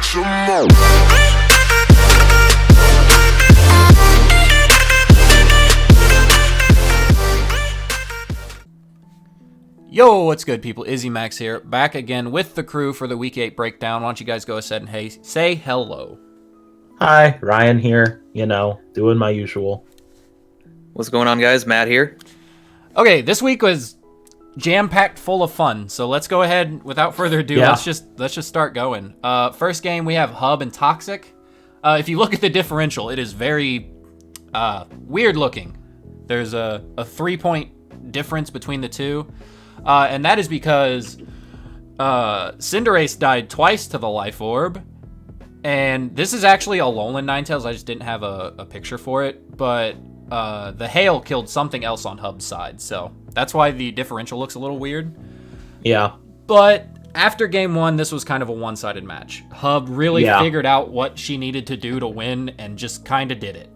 some more. Yo, what's good, people? Izzy Max here, back again with the crew for the Week 8 breakdown. Why don't you guys go ahead and say hello. Hi, Ryan here, doing my usual. What's going on, guys? Matt here. Okay, this week was jam-packed full of fun, so let's go ahead, without further ado, let's just start going. First game, we have Hub and Toxic. If you look at the differential, it is very weird looking. There's a 3-point difference between the two. And that is because Cinderace died twice to the Life Orb. And this is actually a Alolan Ninetales. I just didn't have a picture for it. But the Hail killed something else on Hub's side. So that's why the differential looks a little weird. Yeah. But after game one, this was kind of a one-sided match. Hub really figured out what she needed to do to win and just kind of did it.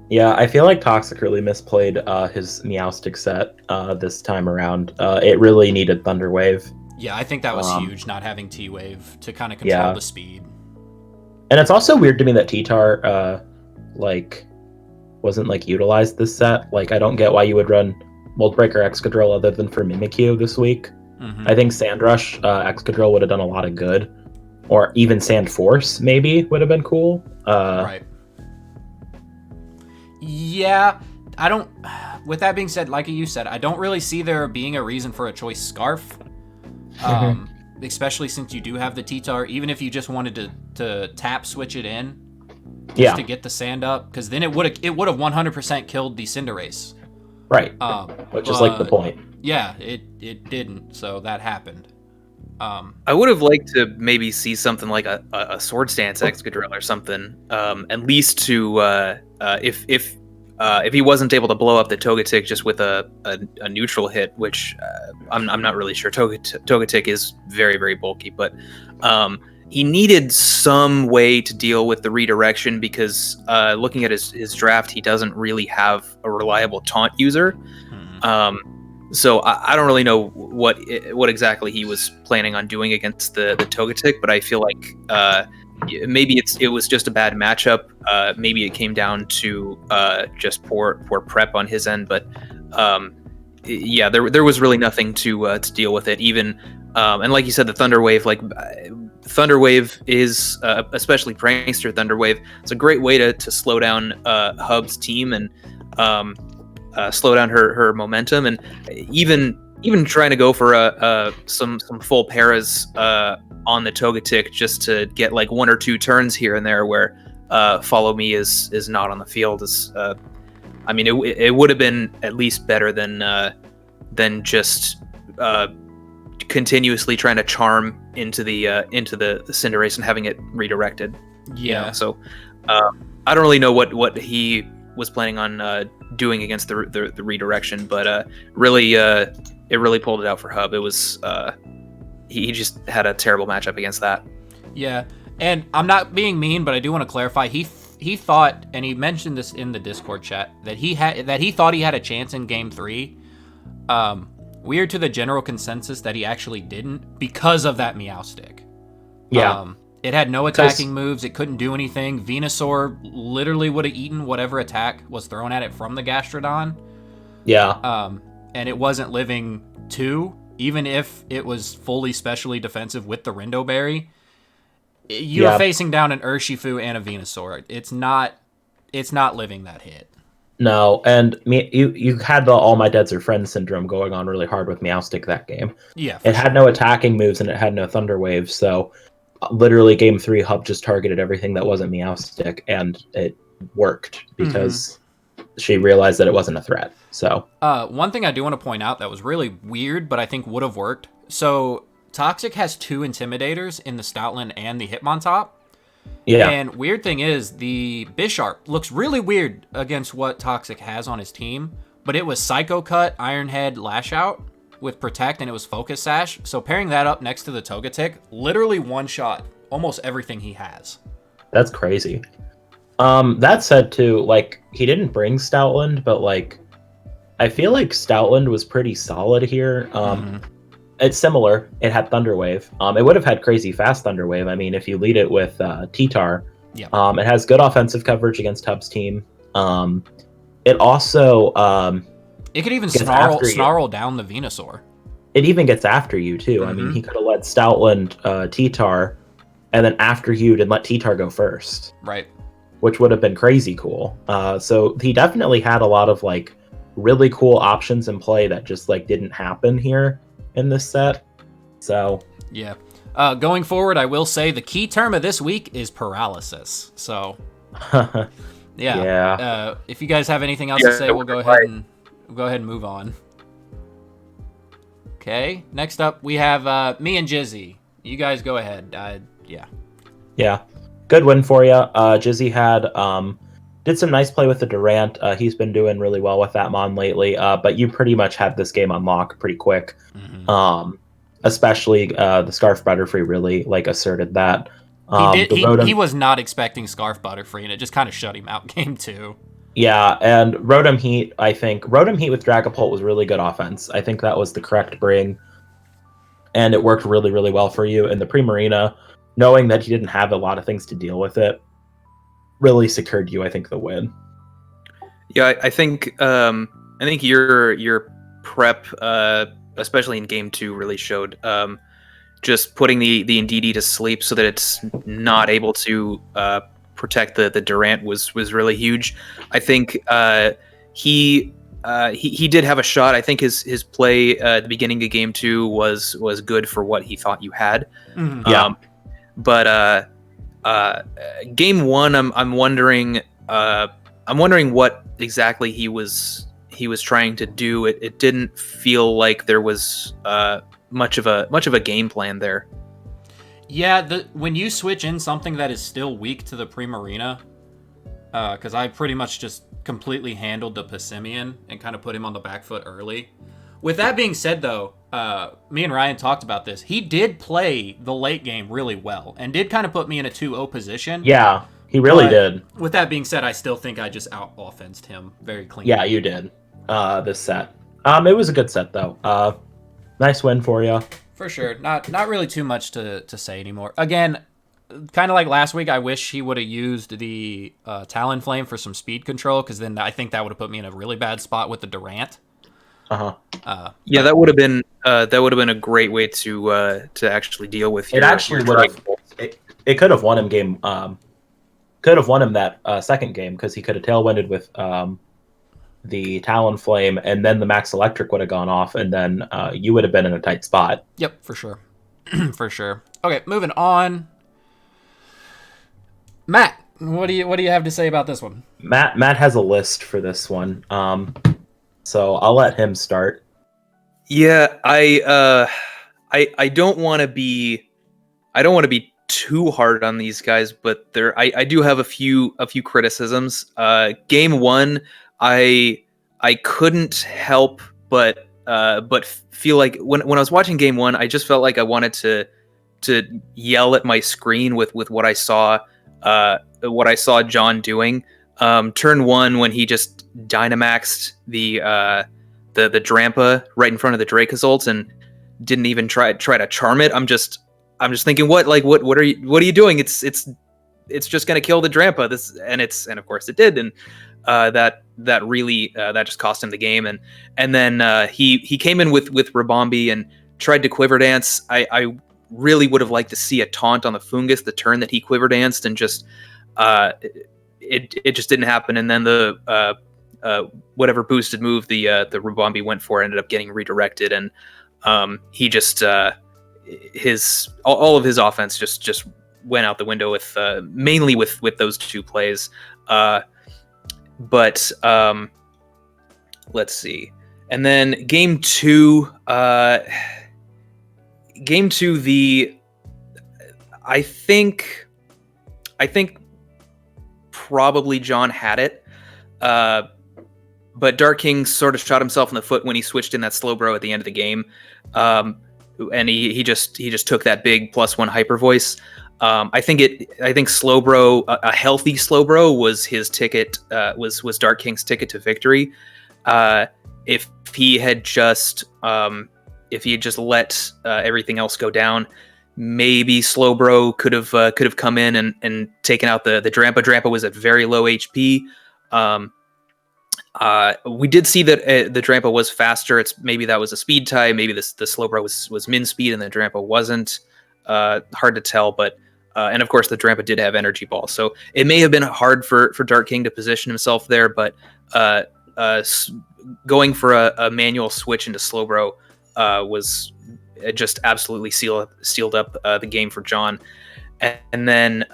Yeah, I feel like Toxic really misplayed his Meowstic set this time around. It really needed Thunder Wave. Yeah, I think that was huge, not having T-Wave to kind of control the speed. And it's also weird to me that T-Tar, wasn't, utilized this set. I don't get why you would run Mold Breaker Excadrill other than for Mimikyu this week. Mm-hmm. I think Sandrush Excadrill would have done a lot of good. Or even Sand Force, maybe, would have been cool. Right. Yeah, I don't... With that being said, like you said, I don't really see there being a reason for a choice Scarf. Especially since you do have the T-Tar, even if you just wanted to tap switch it in just to get the sand up, because then it would have 100% killed the Cinderace. Right, which is the point. Yeah, it didn't, so that happened. I would have liked to maybe see something like a Sword Stance Excadrill or something, at least to if he wasn't able to blow up the Togetic just with a neutral hit, which I'm not really sure. Togetic is very, very bulky, but he needed some way to deal with the redirection because looking at his draft, he doesn't really have a reliable taunt user. So I don't really know what exactly he was planning on doing against the Togetic, but I feel like maybe it was just a bad matchup. Maybe it came down to just poor prep on his end, but there was really nothing to deal with it. Even and like you said, the Thunder Wave, Thunder Wave is especially Prankster Thunder Wave. It's a great way to slow down Hub's team and slow down her momentum, and even trying to go for some full paras on the Togetic just to get one or two turns here and there where Follow Me is not on the field. It would have been at least better than just continuously trying to charm into the Cinderace and having it redirected. Yeah. So I don't really know what he was planning on doing against the redirection, but really it really pulled it out for Hub. It was he just had a terrible matchup against that. Yeah, and I'm not being mean, but I do want to clarify. He thought, and he mentioned this in the Discord chat, that he thought he had a chance in Game 3. Weird to the general consensus that he actually didn't because of that Meowstic. Yeah. It had no attacking moves. It couldn't do anything. Venusaur literally would have eaten whatever attack was thrown at it from the Gastrodon. Yeah. And it wasn't living 2, even if it was fully specially defensive with the Rindo Berry. You're facing down an Urshifu and a Venusaur. It's not living that hit. No, and you had the All My Deads Are Friends syndrome going on really hard with Meowstic that game. Yeah. It had no attacking moves and it had no Thunder Waves, so literally Game 3 Hub just targeted everything that wasn't Meowstic, and it worked because she realized that it wasn't a threat. So one thing I do want to point out that was really weird, but I think would have worked. So Toxic has 2 Intimidators in the Stoutland and the Hitmontop. Yeah. And weird thing is, the Bisharp looks really weird against what Toxic has on his team, but it was Psycho Cut, Iron Head, Lash Out with Protect, and it was Focus Sash. So pairing that up next to the Togetic, literally one-shot almost everything he has. That's crazy. That said, too, he didn't bring Stoutland, but, I feel like Stoutland was pretty solid here. It's similar. It had Thunderwave. It would have had crazy fast Thunderwave. I mean, if you lead it with T-Tar, Yeah. It has good offensive coverage against Hub's team. It also it could even gets snarl down the Venusaur. It even gets after you too. I mean, he could have let Stoutland T-Tar, and then after you and let T-Tar go first. Right. Which would have been crazy cool. So he definitely had a lot of like really cool options in play that just like didn't happen here in this set. So yeah. Going forward, I will say the key term of this week is paralysis. So yeah. If you guys have anything else to say, we'll go ahead and move on. Okay. Next up, we have me and Jizzy. You guys go ahead. Yeah. Good win for you. Jizzy had did some nice play with the Durant. He's been doing really well with that mon lately. But you pretty much had this game unlocked pretty quick. Especially the Scarf Butterfree really like asserted that. He was not expecting Scarf Butterfree, and it just kind of shut him out game 2. Yeah, and Rotom Heat, I think Rotom Heat with Dragapult was really good offense. I think that was the correct bring, and it worked really, really well for you in the Primarina. Knowing that he didn't have a lot of things to deal with it really secured you, I think, the win. Yeah, I think your prep, especially in game 2, really showed. Just putting the Indeedee to sleep so that it's not able to protect the Durant was really huge. I think he did have a shot. I think his play at the beginning of game 2 was good for what he thought you had. Yeah. But game 1, I'm wondering what exactly he was trying to do. It didn't feel like there was much of a game plan there. Yeah, when you switch in something that is still weak to the Primarina, because I pretty much just completely handled the Passimian and kind of put him on the back foot early. With that being said, though, me and Ryan talked about this. He did play the late game really well and did kind of put me in a 2-0 position. Yeah, he really did. With that being said, I still think I just out-offensed him very cleanly. Yeah, you did. This set. It was a good set, though. Nice win for you. For sure. Not really too much to say anymore. Again, kind of like last week, I wish he would have used the Talonflame for some speed control, because then I think that would have put me in a really bad spot with the Durant. Yeah, that would have been a great way to actually deal with. It actually would have. It could have won him game. Could have won him that second game, because he could have tailwinded with the Talonflame, and then the Max Electric would have gone off, and then you would have been in a tight spot. Yep, for sure. For sure. Okay, moving on. Matt, what do you have to say about this one? Matt has a list for this one. So I'll let him start. Yeah, I don't want to be too hard on these guys, but I do have a few criticisms. Game 1, I couldn't help but feel like when I was watching game 1, I just felt like I wanted to yell at my screen with what I saw John doing. Turn 1, when he just Dynamaxed the Drampa right in front of the Dracozolt and didn't even try to charm it. I'm just thinking, what are you doing? It's just gonna kill the Drampa. And of course it did, and that really just cost him the game. And then he came in with Rabombi and tried to Quiver Dance. I really would have liked to see a taunt on the Fungus the turn that he Quiver Danced, and just it just didn't happen. And then the whatever boosted move the Rabombi went for ended up getting redirected, and he just all of his offense just went out the window with mainly with those two plays. But let's see. And then game 2, I think probably John had it. But Dark King sort of shot himself in the foot when he switched in that Slowbro at the end of the game. And he just took that big +1 hyper voice. I think Slowbro, a healthy Slowbro, was his ticket. Was Dark King's ticket to victory. If he had just if he had just let everything else go down, maybe Slowbro could have come in and taken out the Drampa. Drampa was at very low HP. We did see that the Drampa was faster. Maybe that was a speed tie. Maybe the Slowbro was min speed and the Drampa wasn't. Hard to tell, but and of course the Drampa did have energy ball, so it may have been hard for Dark King to position himself there. But going for a manual switch into Slowbro was just absolutely sealed up the game for John. And then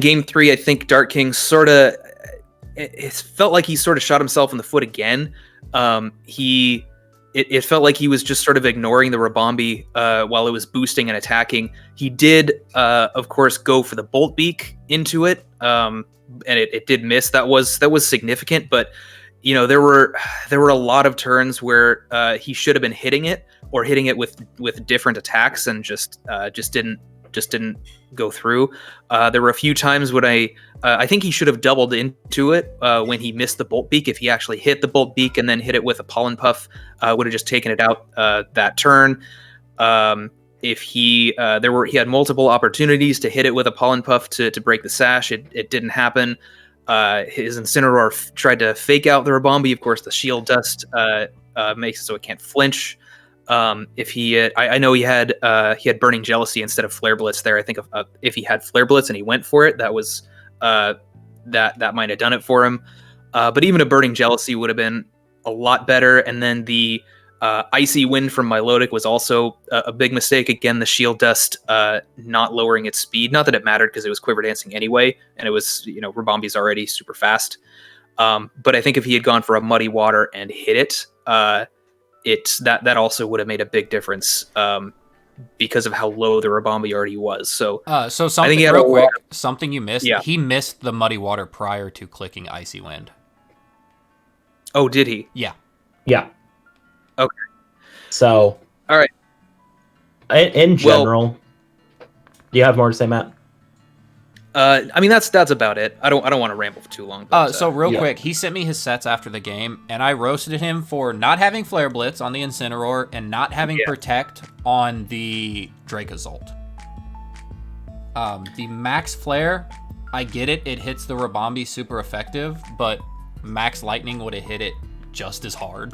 game 3, I think Dark King sort of, it felt like he sort of shot himself in the foot again. It felt like he was just sort of ignoring the Rabombi while it was boosting and attacking. He did, of course, go for the Bolt Beak into it, and it did miss. That was significant, but there were a lot of turns where he should have been hitting it or hitting it with different attacks and just didn't go through. There were a few times when I think he should have doubled into it when he missed the Bolt Beak. If he actually hit the Bolt Beak and then hit it with a Pollen Puff, would have just taken it out that turn. If he had multiple opportunities to hit it with a Pollen Puff to break the sash. It didn't happen. His Incineroar tried to fake out the Rabombi. Of course, the Shield Dust makes it so it can't flinch. If he I know he had Burning Jealousy instead of Flare Blitz there. I think if he had Flare Blitz and he went for it, that was that might have done it for him. But even a Burning Jealousy would have been a lot better. And then the Icy Wind from Milotic was also a big mistake. Again, the Shield Dust not lowering its speed. Not that it mattered because it was Quiver Dancing anyway, and it was Rabombi's already super fast. But I think if he had gone for a Muddy Water and hit it, that also would have made a big difference because of how low the Rabombi already was. So something real quick, something you missed. Yeah. He missed the Muddy Water prior to clicking Icy Wind. Oh, did he? Yeah. Yeah. Okay. So. All right. In general, do you have more to say, Matt? I mean that's about it. I don't want to ramble for too long. But, so real quick, he sent me his sets after the game, and I roasted him for not having Flare Blitz on the Incineroar and not having Protect on the Dracozolt. The Max Flare, I get it. It hits the Rabombi super effective, but Max Lightning would have hit it just as hard.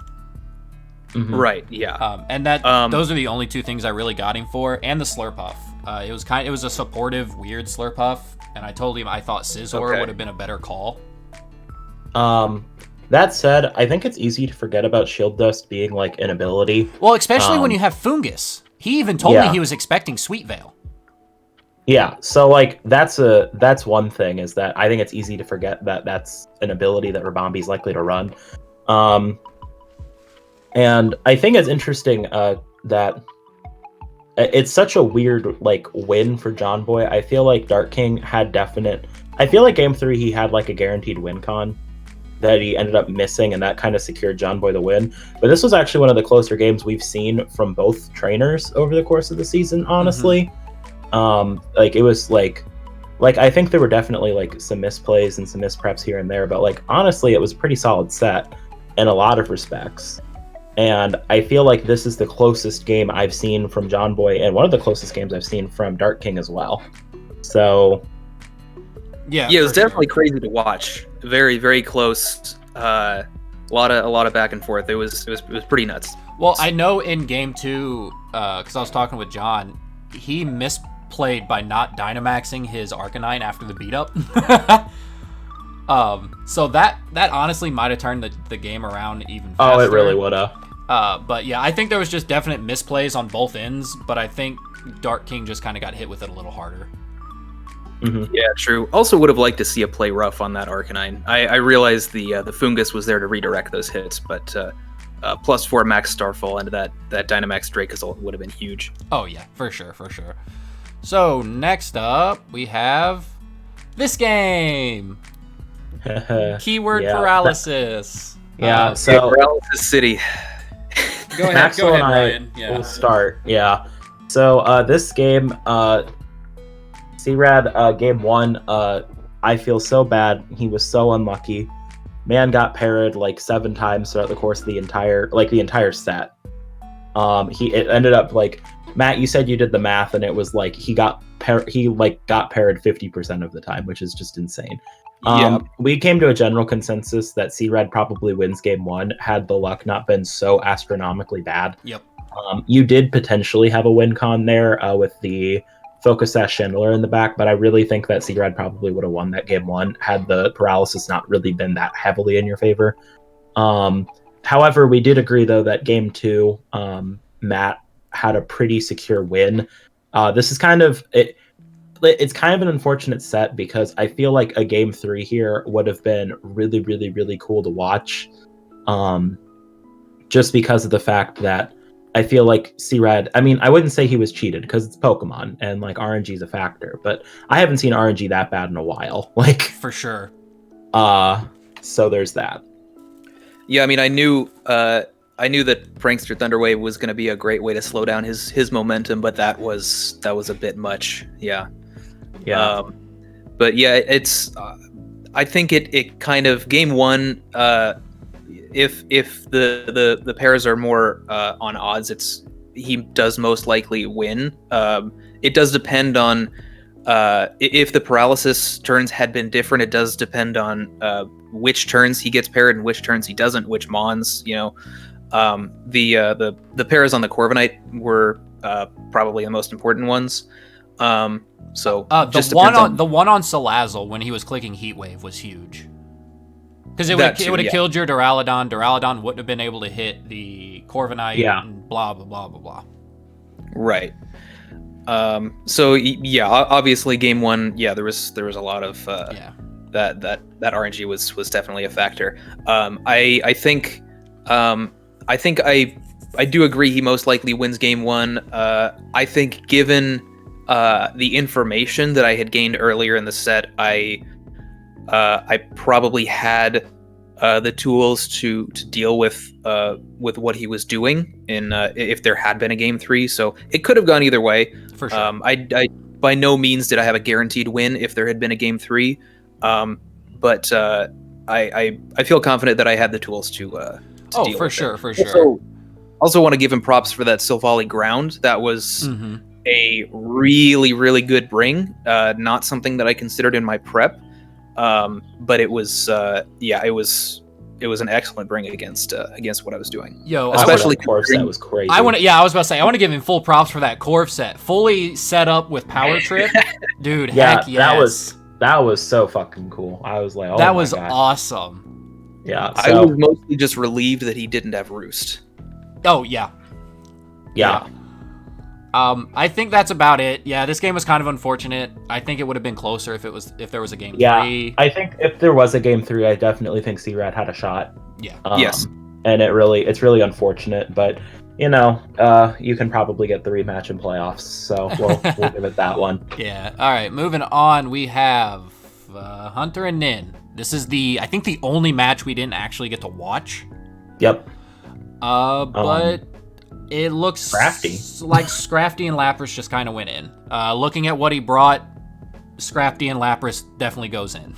Mm-hmm. Right. Yeah. And those are the only two things I really got him for, and the Slurpuff. It was a supportive, weird Slurpuff, and I told him I thought Scizor would have been a better call. That said, I think it's easy to forget about Shield Dust being like an ability. Well, especially when you have Fungus. He even told me he was expecting Sweet Veil. Yeah, so like that's one thing, is that I think it's easy to forget that that's an ability that Rabombi's likely to run. And I think it's interesting that it's such a weird like win for John Boy. I feel like Dark King I feel like game 3 he had like a guaranteed win con that he ended up missing, and that kind of secured John Boy the win. But this was actually one of the closer games we've seen from both trainers over the course of the season, honestly. Like it was like I think there were definitely like some misplays and some mispreps here and there, but like honestly it was a pretty solid set in a lot of respects. And I feel like this is the closest game I've seen from John Boy, and one of the closest games I've seen from Dark King as well. So yeah, it was definitely crazy to watch. Very, very close. A lot of back and forth. It was pretty nuts. Well, I know in game 2, because I was talking with John, he misplayed by not Dynamaxing his Arcanine after the beat up. So that honestly might have turned the game around even faster. Oh, it really would have. But yeah, I think there was just definite misplays on both ends, but I think Dark King just kind of got hit with it a little harder. Mm-hmm. Yeah, true. Also would have liked to see a play rough on that Arcanine. I realized the Fungus was there to redirect those hits, but +4 Max Starfall into that Dynamax Dracozolt would have been huge. Oh yeah, for sure. So next up, we have this game. Keyword paralysis. So Paralysis City. Go ahead, Maxwell and Ryan. I will start. Yeah. So this game, C-Rad, game 1, I feel so bad. He was so unlucky. Man got parried like 7 times throughout the course of the entire set. It ended up like Matt. You said you did the math, and it was like he got parried 50% of the time, which is just insane. We came to a general consensus that C-Red probably wins game 1 had the luck not been so astronomically bad. Yep. You did potentially have a win con there with the Focus Sash Chandler in the back, but I really think that C-Red probably would have won that game 1 had the paralysis not really been that heavily in your favor. However, we did agree though that game 2, Matt had a pretty secure win. This is kind of it's kind of an unfortunate set because I feel like a game 3 here would have been really, really, really cool to watch. Just because of the fact that I feel like C-Red, I mean, I wouldn't say he was cheated because it's Pokemon and like RNG is a factor, but I haven't seen RNG that bad in a while. Like for sure. So there's that. Yeah, I mean, I knew that Prankster Thunderwave was going to be a great way to slow down his momentum, but that was a bit much. Yeah. Yeah. But yeah, it's I think it kind of game 1. If the pairs are more on odds, he does most likely win. It does depend on if the paralysis turns had been different. It does depend on which turns he gets paired and which turns he doesn't. Which Mons, the pairs on the Corviknight were probably the most important ones. So the one on Salazzle when he was clicking Heat Wave was huge. Because it would have killed your Duraludon. Duraludon wouldn't have been able to hit the Corviknight and blah, blah, blah, blah, blah. Right. So, yeah, obviously game 1, there was a lot of that RNG was definitely a factor. I think I do agree he most likely wins game 1. I think given the information that I had gained earlier in the set, I probably had the tools to deal with what he was doing if there had been a game 3. So it could have gone either way. For sure. I by no means did I have a guaranteed win if there had been a game 3. But I feel confident that I had the tools to deal with it. For sure. Also want to give him props for that Silvally ground. That was a really, really good bring. Not something that I considered in my prep. But it was an excellent bring against what I was doing. Yo, especially Corv set was crazy. I was about to say I want to give him full props for that Corv set, fully set up with Power Trip, dude. Heck yes, that was so fucking cool. I was like, oh, that was awesome. Yeah, I was mostly just relieved that he didn't have Roost. Oh yeah. I think that's about it. Yeah, this game was kind of unfortunate. I think it would have been closer if there was a game 3. I think if there was a game 3, I definitely think C-Rad had a shot. Yeah. Yes. And it's really unfortunate, but you can probably get the rematch in playoffs, so we'll give it that one. Yeah. All right, moving on, we have Hunter and Nin. This is I think the only match we didn't actually get to watch. Yep. But it looks Scrafty. Like Scrafty and Lapras just kind of went in. Looking at what he brought, Scrafty and Lapras definitely goes in.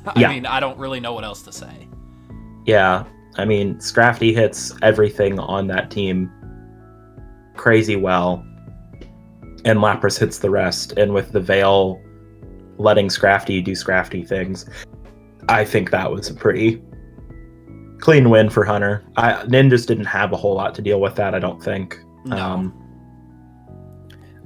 I mean, I don't really know what else to say. Yeah, I mean, Scrafty hits everything on that team crazy well, and Lapras hits the rest. And with the Veil letting Scrafty do Scrafty things, I think that was a pretty clean win for Hunter. Nin just didn't have a whole lot to deal with that, I don't think. No.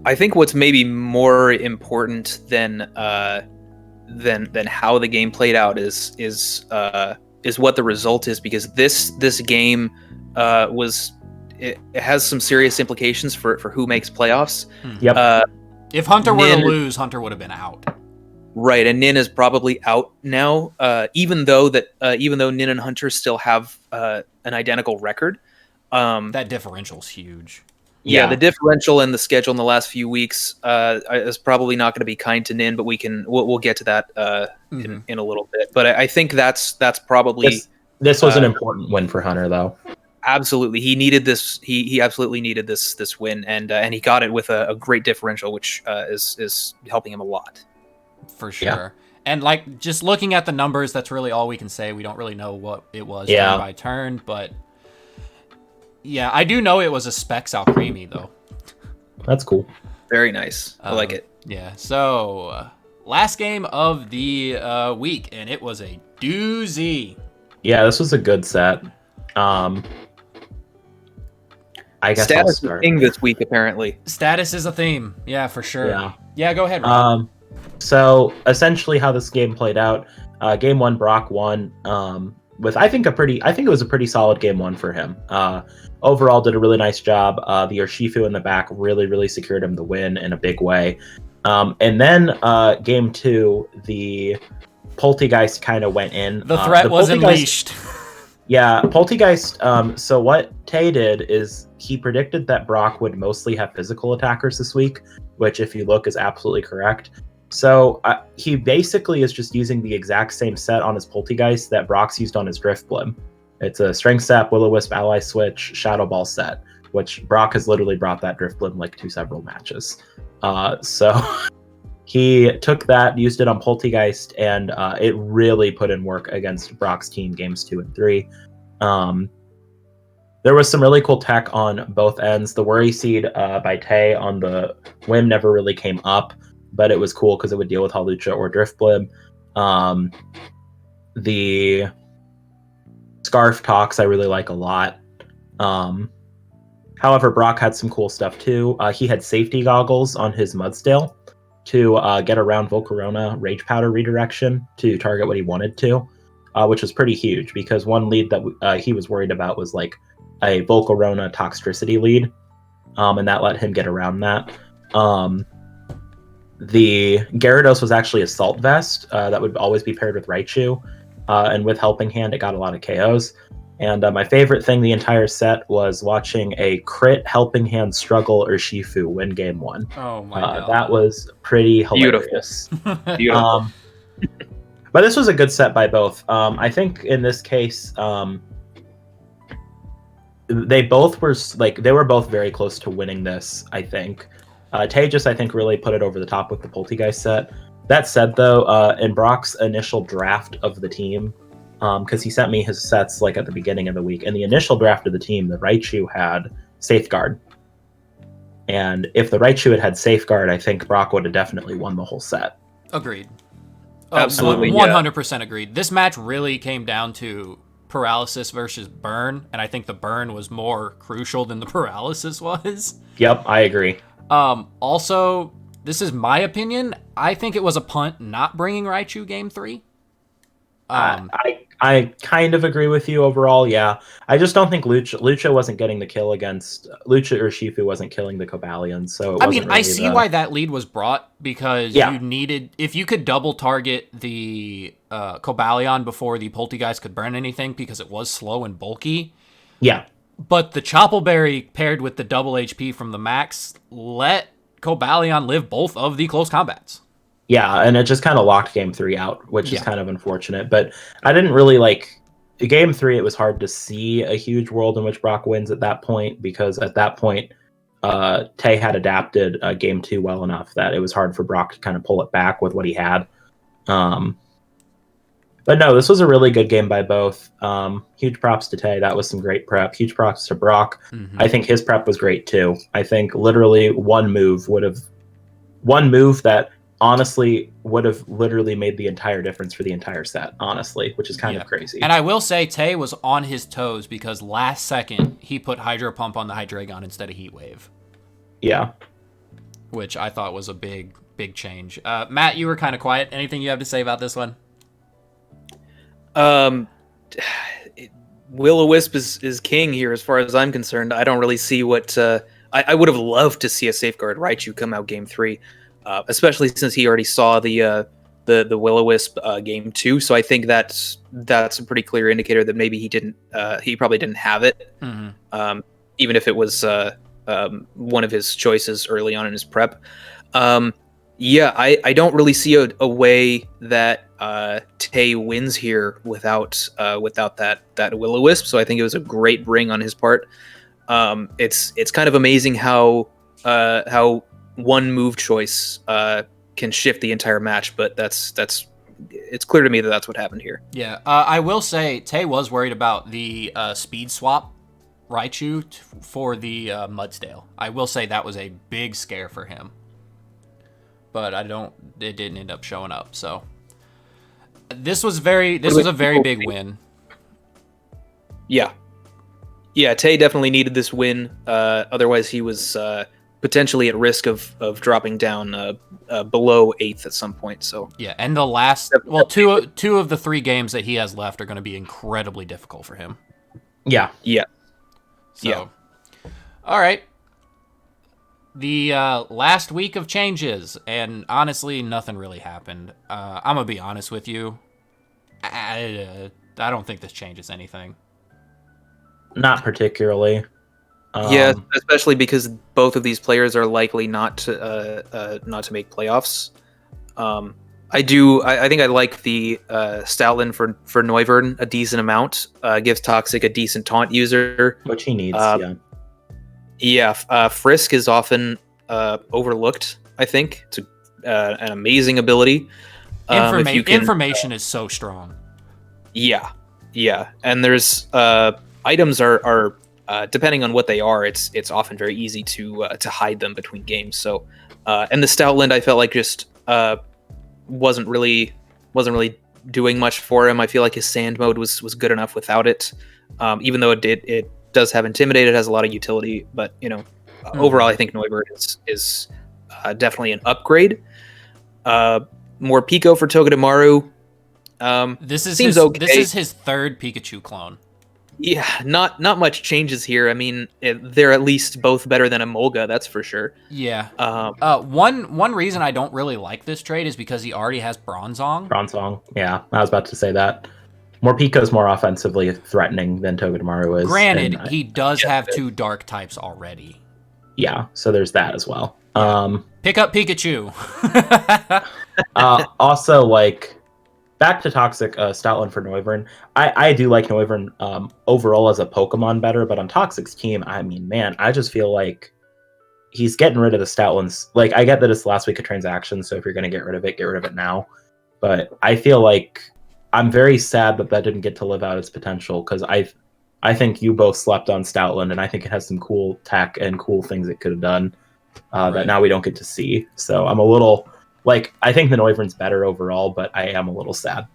I think what's maybe more important than how the game played out is what the result is, because this game it has some serious implications for who makes playoffs. Yep. If Hunter were to lose, Hunter would have been out. Right, and Nin is probably out now. Even though Nin and Hunter still have an identical record, that differential's huge. Yeah, the differential and the schedule in the last few weeks is probably not going to be kind to Nin, but we'll get to that in a little bit. But I think that's probably this was an important win for Hunter, though. Absolutely, he needed this. He absolutely needed this win, and he got it with a great differential, which is helping him a lot. For sure. Yeah. And like just looking at the numbers, that's really all we can say. We don't really know what it was turn by turn, but Yeah, I do know it was a Specs Alcremie, though. That's cool. Very nice. I like it. Yeah, so last game of the week, and it was a doozy. Yeah, this was a good set. I guess I'll Status start. king this week, apparently. Status is a theme. Yeah, for sure. Yeah. Yeah, go ahead, Rob. So essentially how this game played out, game one, Brock won with I think it was a pretty solid game one for him. Overall did a really nice job. The Urshifu in the back really secured him the win in a big way. And then game two, the Poltegeist kind of went in. The threat was unleashed. Yeah, Poltegeist. So what Tay did is he predicted that Brock would mostly have physical attackers this week, which if you look is absolutely correct. So he basically is just using the exact same set on his Poltegeist that Brock's used on his Driftblim. It's a Strength Sap, Will-O-Wisp, Ally Switch, Shadow Ball set, which Brock has literally brought that Driftblim like to several matches. So he took that, used it on Poltegeist, and it really put in work against Brock's team games 2 and 3. There was some really cool tech on both ends. The Worry Seed by Tay on the Whim never really came up, but it was cool because it would deal with Hawlucha or Driftblim. The Scarf Tox I really like a lot. However, Brock had some cool stuff too. He had safety goggles on his Mudstail to get around Volcarona Rage Powder redirection to target what he wanted to, which was pretty huge because one lead that he was worried about was like a Volcarona Toxtricity lead, and that let him get around that. The Gyarados was actually a Salt Vest that would always be paired with Raichu, and with Helping Hand it got a lot of KOs. And my favorite thing the entire set was watching a crit Helping Hand struggle Urshifu win game 1. Oh my god. That was pretty hilarious. Beautiful. But this was a good set by both. I think in this case, they were both very close to winning this, I think. Tay just, I think, really put it over the top with the Poltegeist set. That said, though, in Brock's initial draft of the team, because he sent me his sets like at the beginning of the week, in the initial draft of the team, the Raichu had Safeguard. And if the Raichu had Safeguard, I think Brock would have definitely won the whole set. Agreed. Absolutely, 100% agreed. This match really came down to paralysis versus burn, and I think the burn was more crucial than the paralysis was. Yep, I agree. Also, this is my opinion. I think it was a punt not bringing Raichu game 3. I kind of agree with you overall, yeah. I just don't think Lucha wasn't getting the kill against... Lucha or Shifu wasn't killing the Cobalions, so I mean, I see why that lead was brought, because you needed... If you could double target the Cobalion before the Poltegeist could burn anything, because it was slow and bulky. Yeah. But the Choppleberry paired with the double HP from the max let Cobalion live both of the close combats. Yeah, and it just kind of locked game 3 out, which is kind of unfortunate. But I didn't really like... Game 3, it was hard to see a huge world in which Brock wins at that point, because at that point, Tay had adapted game 2 well enough that it was hard for Brock to kind of pull it back with what he had. But no, this was a really good game by both. Huge props to Tay. That was some great prep. Huge props to Brock. Mm-hmm. I think his prep was great too. I think literally one move that honestly would have literally made the entire difference for the entire set, honestly, which is kind of crazy. And I will say Tay was on his toes because last second he put Hydro Pump on the Hydreigon instead of Heat Wave. Yeah. Which I thought was a big change. Matt, you were kind of quiet. Anything you have to say about this one? Will-O-Wisp is king here as far as I'm concerned. I don't really see what... I would have loved to see a Safeguard Raichu come out game 3. Especially since he already saw the Will-O-Wisp game 2, so I think that's a pretty clear indicator that maybe he probably didn't have it, even if it was one of his choices early on in his prep. I don't really see a way that Tay wins here without that Will-O-Wisp. So I think it was a great bring on his part. It's kind of amazing how one move choice can shift the entire match, but it's clear to me that that's what happened here. Yeah, I will say Tay was worried about the speed swap Raichu for the Mudsdale. I will say that was a big scare for him, but it didn't end up showing up. So this was a very big win. Yeah, Tay definitely needed this win. Otherwise, he was potentially at risk of dropping down below 8th at some point. So yeah, and the last two of the 3 games that he has left are going to be incredibly difficult for him. Yeah. So, yeah. All right. The last week of changes, and honestly, nothing really happened. I'm gonna be honest with you. I don't think this changes anything. Not particularly. Yeah, especially because both of these players are likely not to make playoffs. I think I like the Stoutland for Neuvern a decent amount. Gives Toxic a decent taunt user, which he needs. Frisk is often overlooked. I think it's an amazing ability. Information is so strong. Yeah, and there's items are depending on what they are. It's often very easy to hide them between games. So, and the Stoutland I felt like just wasn't really doing much for him. I feel like his sand mode was good enough without it. Even though it does have Intimidate, it has a lot of utility, but overall I think Neuvern is definitely an upgrade. More Pico for Togedemaru. This is okay. This is his 3rd Pikachu clone. Yeah, not much changes here. I mean, they're at least both better than Emolga, that's for sure. Yeah. One reason I don't really like this trade is because he already has Bronzong. Yeah, I was about to say that. Morpiko's more offensively threatening than Togedemaru is. Granted, he does have 2 dark types already. Yeah, so there's that as well. Pick up Pikachu. Also, back to Toxic, Stoutland for Neuvern. I do like Neuvern overall as a Pokemon better, but on Toxic's team, I mean, man, I just feel like he's getting rid of the Stoutlands. I get that it's the last week of transactions, so if you're going to get rid of it now. But I feel like I'm very sad that didn't get to live out its potential, because I think you both slept on Stoutland, and I think it has some cool tech and cool things it could have done that now we don't get to see. So I'm a little... I think the Neuvern's better overall, but I am a little sad.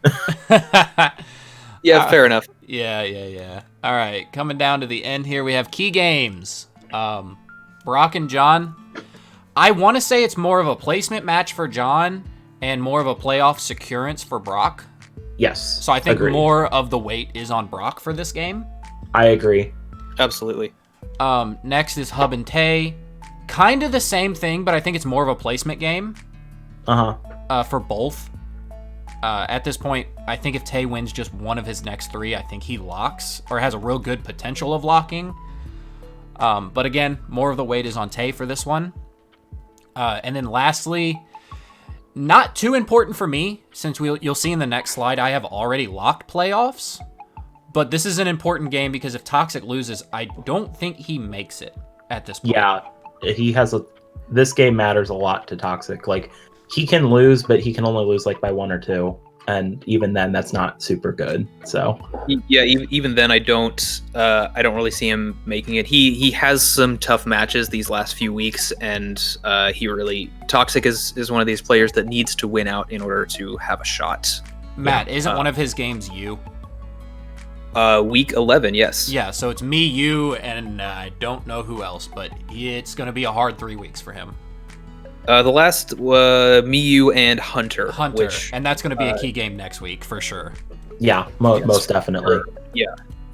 Yeah, fair enough. Yeah. All right, coming down to the end here, we have key games. Brock and John. I want to say it's more of a placement match for John and more of a playoff securance for Brock. Yes. So I think agreed. more of the weight is on Brock for this game. I agree. Absolutely. Next is Hub and Tay. Kind of the same thing, but I think it's more of a placement game. For both. At this point, I think if Tay wins just one of his next 3, I think he locks, or has a real good potential of locking. But again, more of the weight is on Tay for this one. And then lastly, not too important for me, since you'll see in the next slide, I have already locked playoffs. But this is an important game because if Toxic loses, I don't think he makes it at this point. Yeah, this game matters a lot to Toxic. He can lose, but he can only lose by 1 or 2, and even then, that's not super good. So yeah, even then, I don't really see him making it. He has some tough matches these last few weeks, and Toxic is one of these players that needs to win out in order to have a shot. Matt, isn't one of his games you? Week 11, yes. Yeah, so it's me, you, and I don't know who else, but it's going to be a hard 3 weeks for him. The last, me, you, and Hunter. And that's going to be a key game next week, for sure. Yeah, most definitely.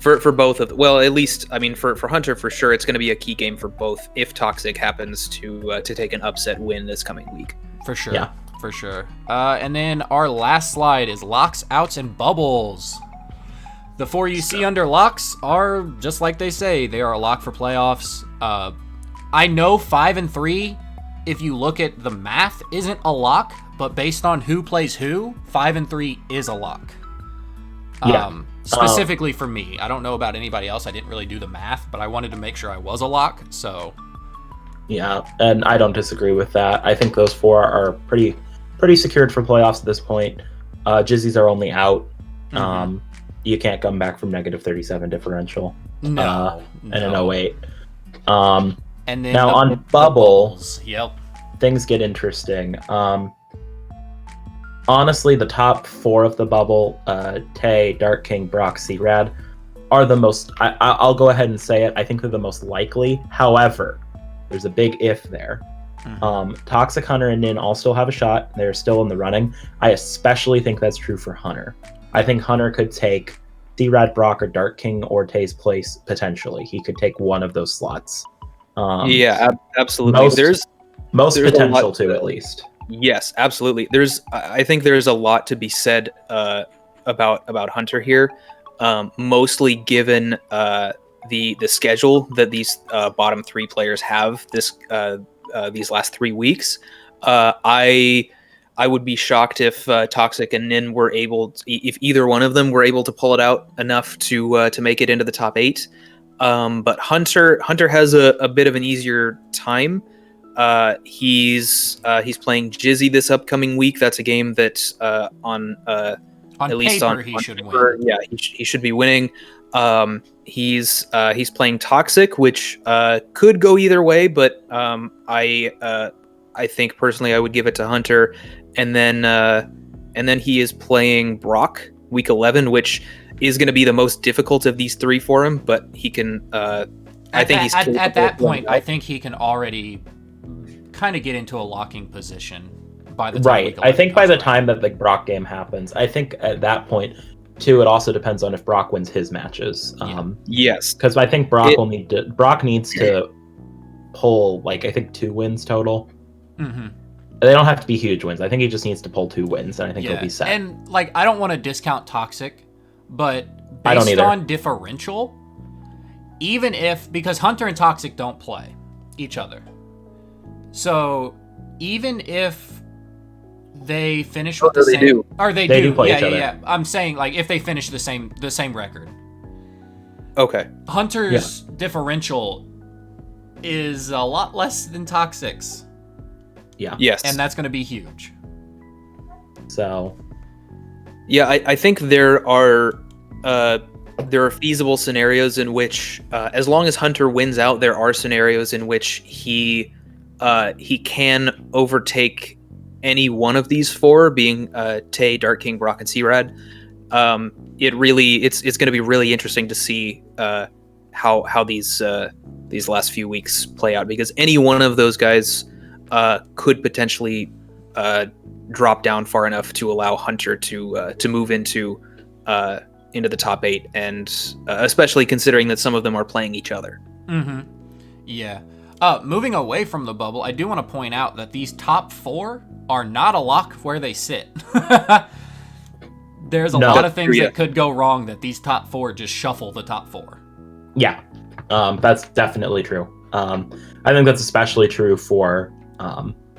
For both of well, at least, I mean, for Hunter, for sure, it's going to be a key game for both if Toxic happens to take an upset win this coming week. For sure. Yeah. For sure. And then our last slide is locks, outs, and bubbles. The 4 you see under locks are, just like they say, they are a lock for playoffs. I know 5 and 3, if you look at the math, isn't a lock, but based on who plays who, 5 and 3 is a lock. Specifically for me. I don't know about anybody else. I didn't really do the math, but I wanted to make sure I was a lock, so... Yeah, and I don't disagree with that. I think those 4 are pretty secured for playoffs at this point. Jizzy's our only out. you can't come back from negative 37 differential. No, and an 08. And then now on the bubble, bubbles. Yep. things get interesting. Honestly, the top 4 of the bubble, Tay, Dark King, Brock, C-Rad, are the most. I'll go ahead and say it. I think they're the most likely. However, there's a big if there. Toxic, Hunter, and Nin all still have a shot. They're still in the running. I especially think that's true for Hunter. I think Hunter could take C-Rad, Brock, or Dark King or Tay's place potentially. He could take one of those slots. Absolutely. There's potential to at least. Yes, absolutely. I think there's a lot to be said about Hunter here, mostly given the schedule that these bottom 3 players have these last 3 weeks. I would be shocked if Toxic and Nin were if either one of them were able to pull it out enough to make it into the top 8. But Hunter has a bit of an easier time. He's playing Jizzy this upcoming week. That's a game that on at least paper he should win. Yeah, he should be winning. He's playing Toxic, which could go either way, but I think personally I would give it to Hunter, and then he is playing Brock week 11, which is going to be the most difficult of these 3 for him, but he can. I think he's at that point. I think he can already kind of get into a locking position by the time right. I think by the time that the Brock game happens, I think at that point too, it also depends on if Brock wins his matches. Yes, because I think Brock needs to pull I think 2 wins total. Mm-hmm. They don't have to be huge wins. I think he just needs to pull 2 wins, and I think he'll be set. And I don't want to discount Toxic, but based on differential, even if because Hunter and Toxic don't play each other. So even if they finish with the same, do. Or they do play each other. Yeah. I'm saying if they finish the same record. Okay. Hunter's differential is a lot less than Toxic's. Yeah. Yes. And that's going to be huge. So. Yeah, I think there are feasible scenarios in which, as long as Hunter wins out, there are scenarios in which he can overtake any one of these 4, being Tay, Dark King, Brock, and C-Rad. It's going to be really interesting to see how these last few weeks play out, because any one of those guys could potentially drop down far enough to allow Hunter to move into the top 8, and especially considering that some of them are playing each other. Mm-hmm. Yeah. Moving away from the bubble, I do want to point out that these top 4 are not a lock where they sit. There's a lot of things that could go wrong that these top 4 just shuffle the top 4. Yeah, that's definitely true. I think that's especially true for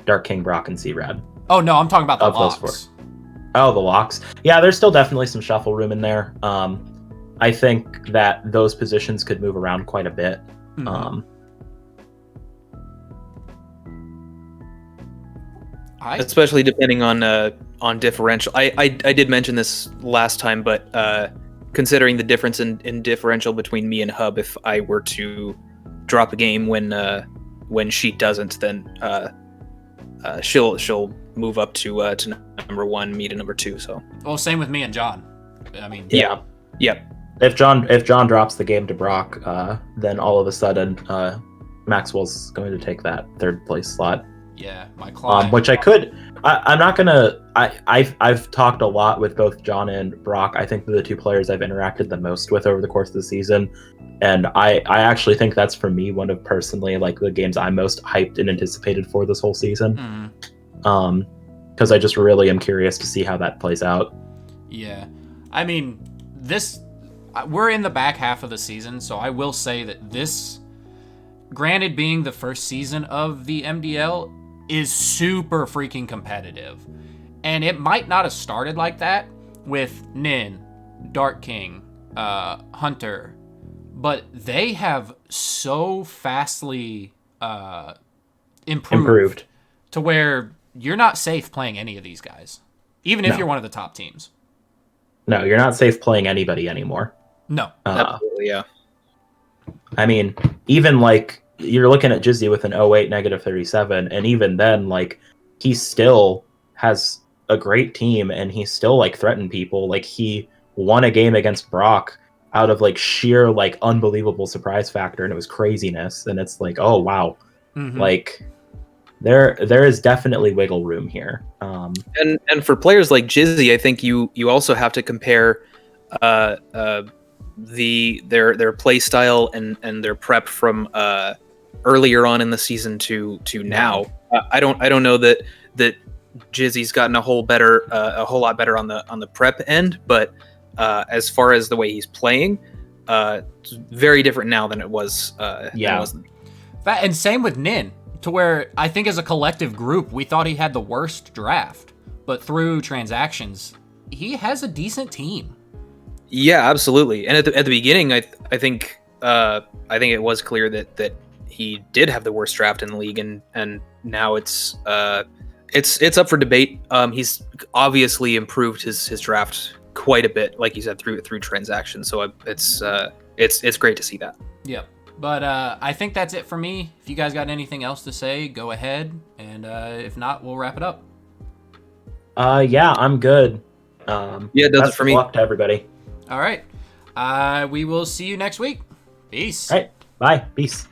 Dark King, Brock, and C-Rad. Oh, no, I'm talking about the locks. Oh, the locks. Yeah, there's still definitely some shuffle room in there. I think that those positions could move around quite a bit. Mm-hmm. Especially depending on differential. I did mention this last time, but considering the difference in differential between me and Hub, if I were to drop a game when she doesn't, then she'll move up to number 1, me to number 2. So same with me and John. I mean, yeah. If John drops the game to Brock, then all of a sudden Maxwell's going to take that 3rd place slot. Yeah, my client. Which I'm not gonna. I've talked a lot with both John and Brock. I think they're the 2 players I've interacted the most with over the course of the season, and I actually think that's for me one of personally the games I'm most hyped and anticipated for this whole season. Because I just really am curious to see how that plays out. Yeah, I mean we're in the back half of the season, so I will say that this, granted being the first season of the MDL, is super freaking competitive. And it might not have started like that with Nin, Dark King, Hunter, but they have so fastly improved to where you're not safe playing any of these guys, even if you're one of the top teams. No, you're not safe playing anybody anymore. No. Absolutely, yeah. I mean, even like you're looking at Jizzy with an 08 -37, and even then, like he still has a great team, and he still like threatened people. Like he won a game against Brock out of like sheer like unbelievable surprise factor, and it was craziness. And it's like, oh wow, like there is definitely wiggle room here. And for players like Jizzy, I think you also have to compare their play style and their prep from earlier on in the season to now. I don't know that Jizzy's gotten a whole lot better on the prep end, but as far as the way he's playing, it's very different now than it was. And same with Nin, to where I think as a collective group we thought he had the worst draft, but through transactions he has a decent team. Yeah, absolutely. And at the beginning, I think it was clear that he did have the worst draft in the league, and now it's up for debate. He's obviously improved his draft quite a bit, like you said, through transactions. So it's great to see that. Yeah. But I think that's it for me. If you guys got anything else to say, go ahead, and if not, we'll wrap it up. Yeah, I'm good. It does it for me. Luck to everybody. All right. We will see you next week. Peace. All right. Bye. Peace.